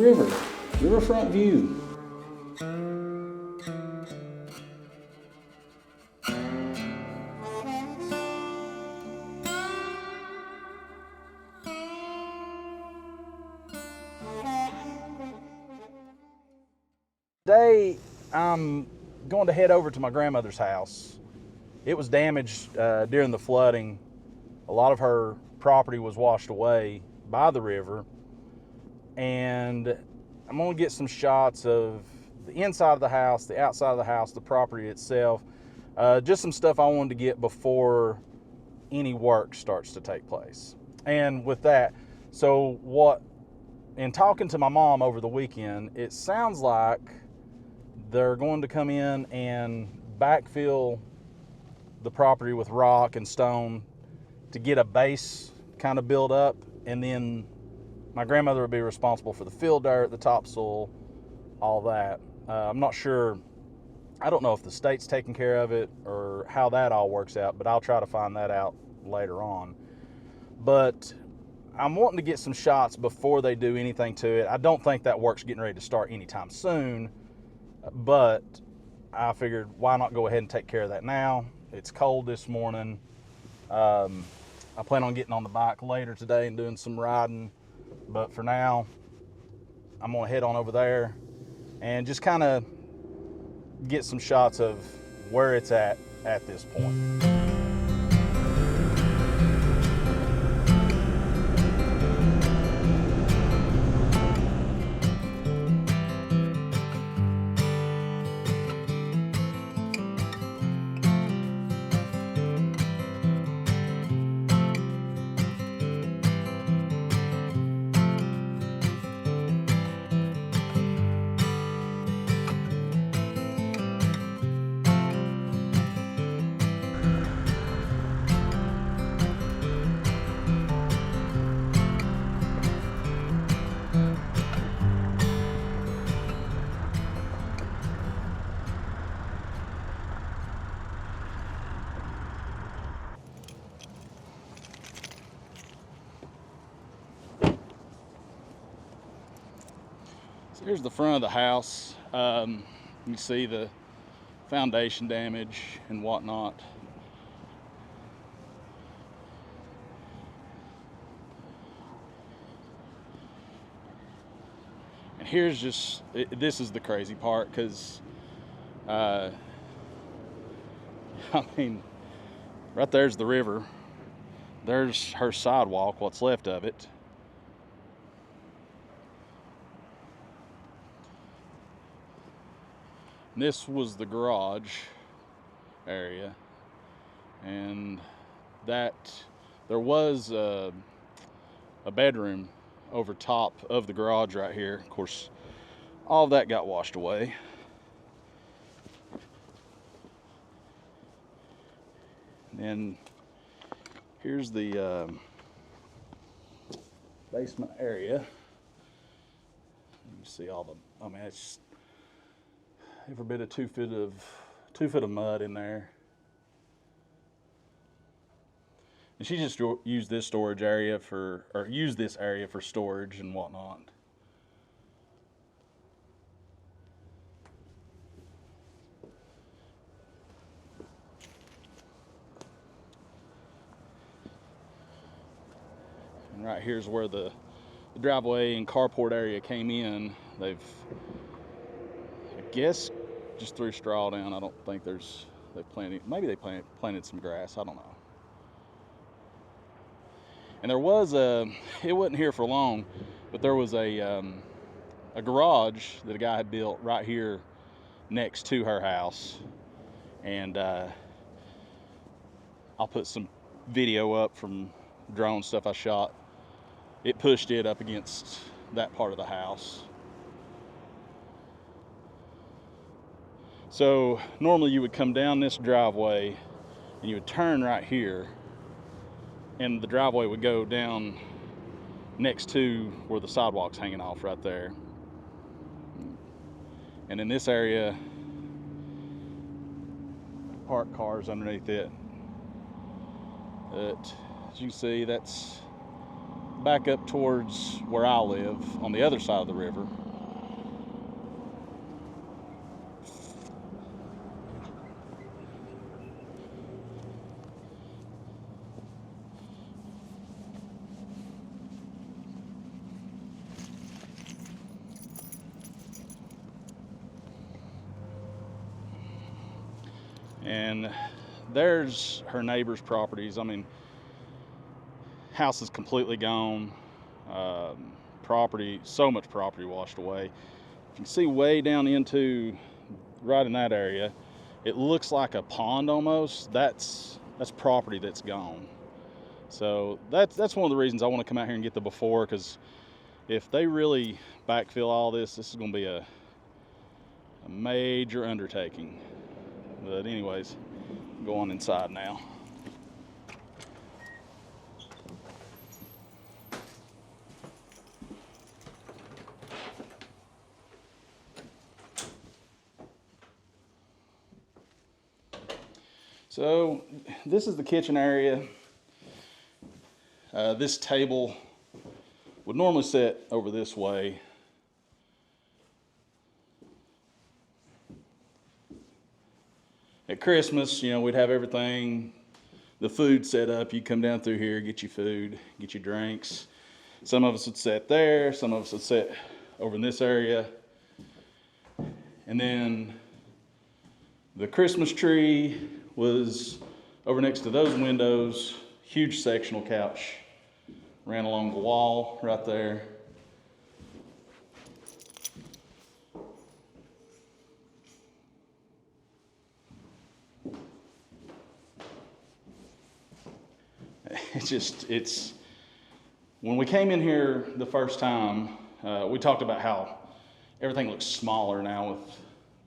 river, riverfront view. Today, I'm going to head over to my grandmother's house. It was damaged during the flooding. A lot of her property was washed away by the river. And I'm going to get some shots of the inside of the house, the outside of the house, the property itself. Just some stuff I wanted to get before any work starts to take place. And with that, in talking to my mom over the weekend, it sounds like they're going to come in and backfill the property with rock and stone to get a base kind of built up, and then my grandmother would be responsible for the fill dirt, the topsoil, all that. I'm not sure. I don't know if the state's taking care of it or how that all works out, but I'll try to find that out later on. But I'm wanting to get some shots before they do anything to it. I don't think that work's getting ready to start anytime soon, but I figured why not go ahead and take care of that now. It's cold this morning. I plan on getting on the bike later today and doing some riding, but for now, I'm gonna head on over there and just kind of get some shots of where it's at this point. So here's the front of the house. You see the foundation damage and whatnot. And here's this is the crazy part, because I mean, right there's the river. There's her sidewalk, what's left of it. This was the garage area, and that there was a bedroom over top of the garage right here. Of course, all of that got washed away. And here's the basement area. You see all the, I mean, it's every bit of 2 foot of mud in there. And she just used this storage area used this area for storage and whatnot. And right here's where the driveway and carport area came in. They've, I guess, just threw straw down. I don't think maybe they planted some grass, I don't know. And there was it wasn't here for long, but there was a garage that a guy had built right here next to her house. And I'll put some video up from drone stuff I shot. It pushed it up against that part of the house. So normally you would come down this driveway and you would turn right here, and the driveway would go down next to where the sidewalk's hanging off right there. And in this area, parked cars underneath it. But as you can see, that's back up towards where I live on the other side of the river. And there's her neighbor's properties. I mean, house is completely gone. Property, so much property washed away. You can see way down into, right in that area, it looks like a pond almost. That's property that's gone. So that's one of the reasons I want to come out here and get the before, because if they really backfill all this, this is going to be a major undertaking. But anyways, go on inside now. So this is the kitchen area. This table would normally sit over this way. At Christmas, you know, we'd have everything, the food set up. You come down through here, get your food, get your drinks. Some of us would sit there, some of us would sit over in this area. And then the Christmas tree was over next to those windows. Huge sectional couch ran along the wall right there. It's when we came in here the first time, we talked about how everything looks smaller now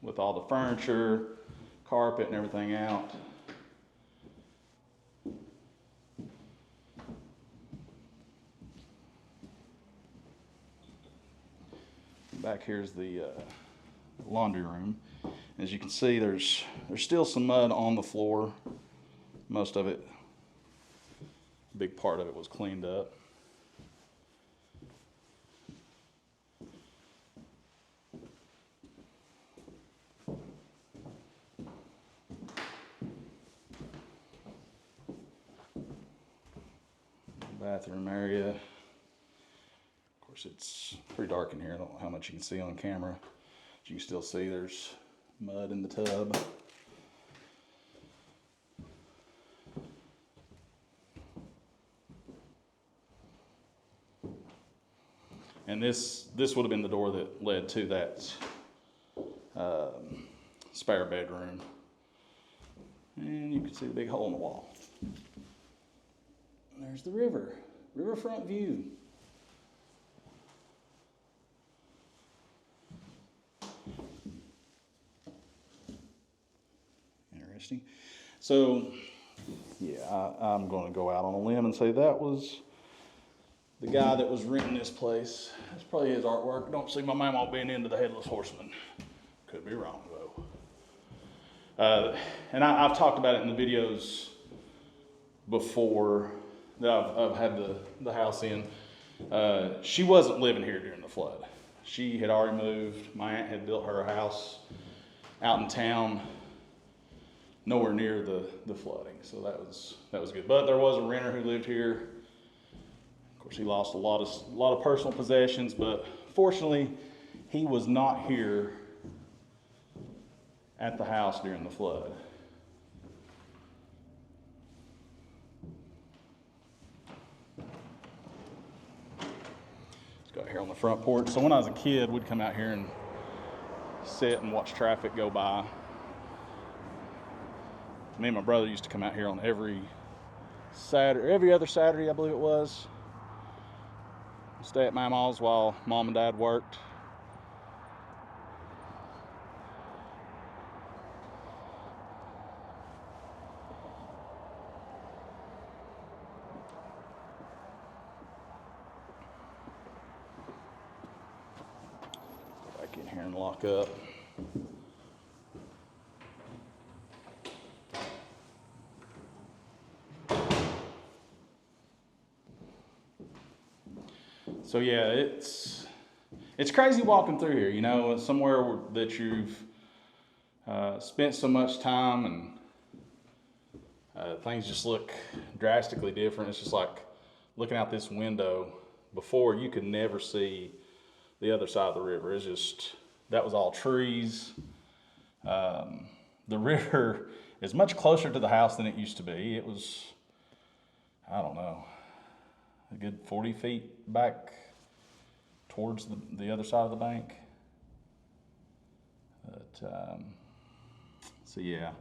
with all the furniture, carpet, and everything out. Back here's the laundry room. As you can see, there's still some mud on the floor. Most of it, a big part of it, was cleaned up. Bathroom area. Of course, it's pretty dark in here. I don't know how much you can see on camera. But you can still see there's mud in the tub. And this would have been the door that led to that spare bedroom. And you can see the big hole in the wall. And there's the river, riverfront view. Interesting. So, yeah, I'm going to go out on a limb and say that was the guy that was renting this place. That's probably his artwork. Don't see my mama being into the Headless Horseman. Could be wrong, though. And I've talked about it in the videos before that I've had the house in. She wasn't living here during the flood. She had already moved. My aunt had built her house out in town, nowhere near the flooding. So that was good. But there was a renter who lived here. Of course, he lost a lot of personal possessions, but fortunately, he was not here at the house during the flood. Let's go out here on the front porch. So when I was a kid, we'd come out here and sit and watch traffic go by. Me and my brother used to come out here on every other Saturday, I believe it was. Stay at Mama's while Mom and Dad worked. Go back in here and lock up. So yeah, it's crazy walking through here. You know, somewhere that you've spent so much time, and things just look drastically different. It's just like looking out this window. Before, you could never see the other side of the river. It's just, that was all trees. The river is much closer to the house than it used to be. It was, I don't know, a good 40 feet back towards the other side of the bank. But, so yeah,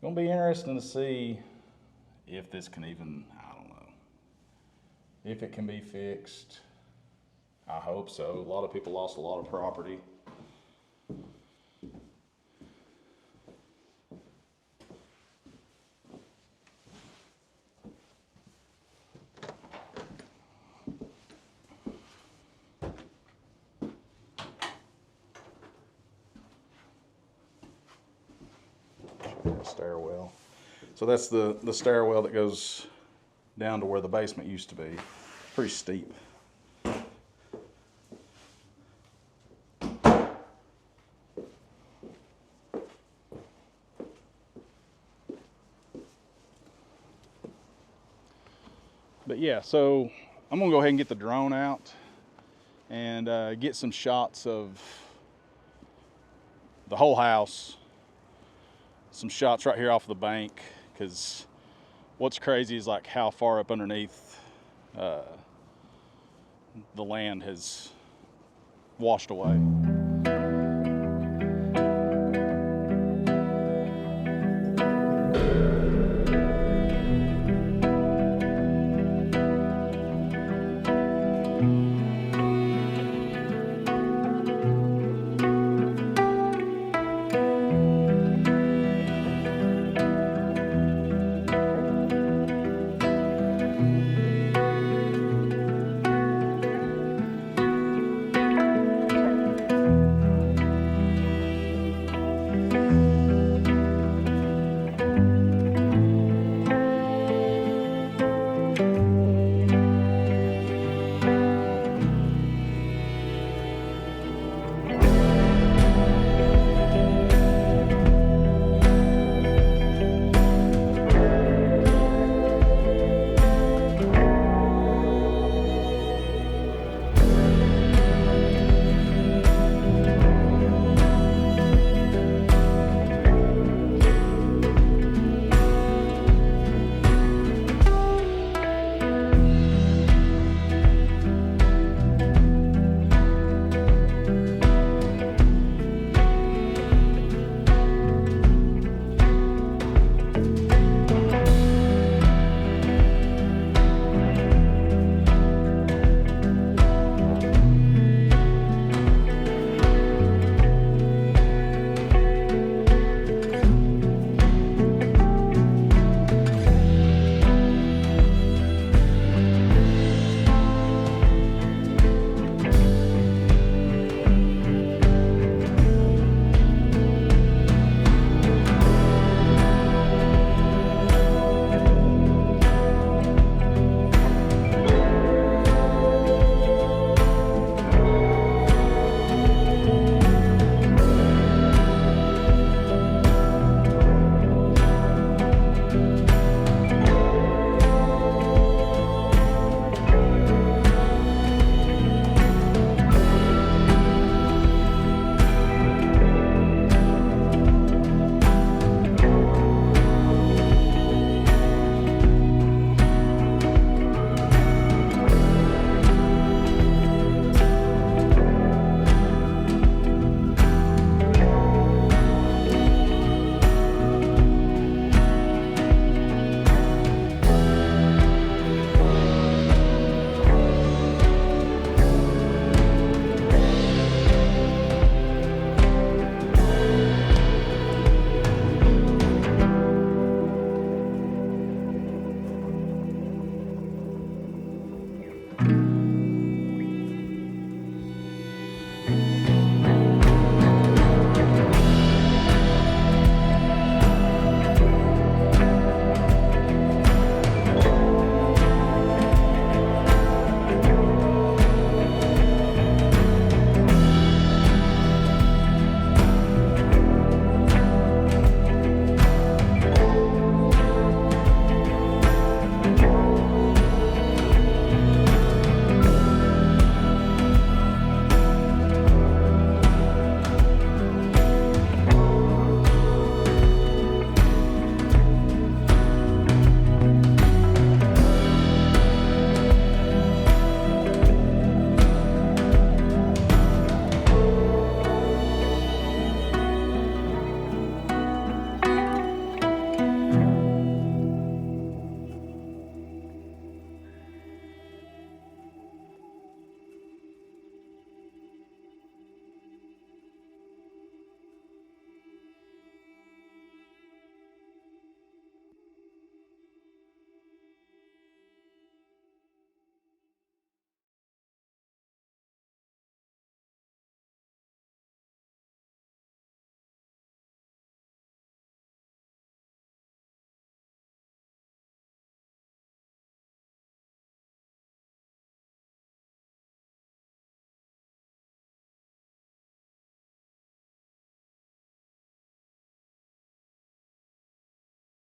gonna be interesting to see if this can even, I don't know, if it can be fixed. I hope so. A lot of people lost a lot of property. Stairwell. So that's the stairwell that goes down to where the basement used to be. Pretty steep. But yeah, so I'm gonna go ahead and get the drone out and get some shots of the whole house, some shots right here off the bank, because what's crazy is like how far up underneath the land has washed away.